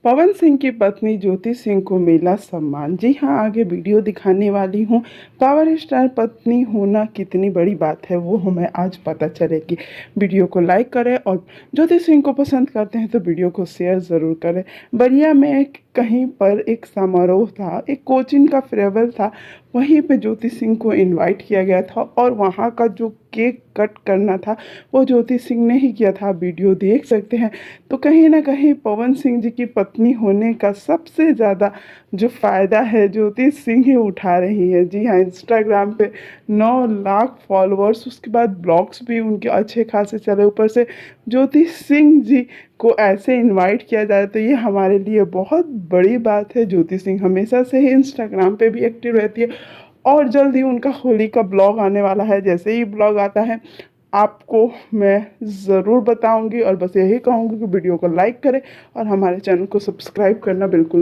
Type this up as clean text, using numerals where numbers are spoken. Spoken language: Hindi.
पवन सिंह की पत्नी ज्योति सिंह को मिला सम्मान। जी हाँ, आगे वीडियो दिखाने वाली हूँ। पावर स्टार पत्नी होना कितनी बड़ी बात है वो हमें आज पता चलेगी। वीडियो को लाइक करें और ज्योति सिंह को पसंद करते हैं तो वीडियो को शेयर ज़रूर करें। बलिया में कहीं पर एक समारोह था, एक कोचिंग का फेयरवेल था। वहीं पे ज्योति सिंह को इनवाइट किया गया था और वहाँ का जो केक कट करना था वो ज्योति सिंह ने ही किया था। आप वीडियो देख सकते हैं। तो कहीं ना कहीं पवन सिंह जी की पत्नी होने का सबसे ज़्यादा जो फ़ायदा है ज्योति सिंह ही उठा रही है। जी हाँ, इंस्टाग्राम पे 9 लाख फॉलोअर्स, उसके बाद ब्लॉग्स भी उनके अच्छे खासे चले। ऊपर से ज्योति सिंह जी को ऐसे इनवाइट किया जाए तो ये हमारे लिए बहुत बड़ी बात है। ज्योति सिंह हमेशा से ही इंस्टाग्राम पे भी एक्टिव रहती है और जल्द ही उनका होली का ब्लॉग आने वाला है। जैसे ही ब्लॉग आता है आपको मैं ज़रूर बताऊंगी और बस यही कहूँगी कि वीडियो को लाइक करें और हमारे चैनल को सब्सक्राइब करना बिल्कुल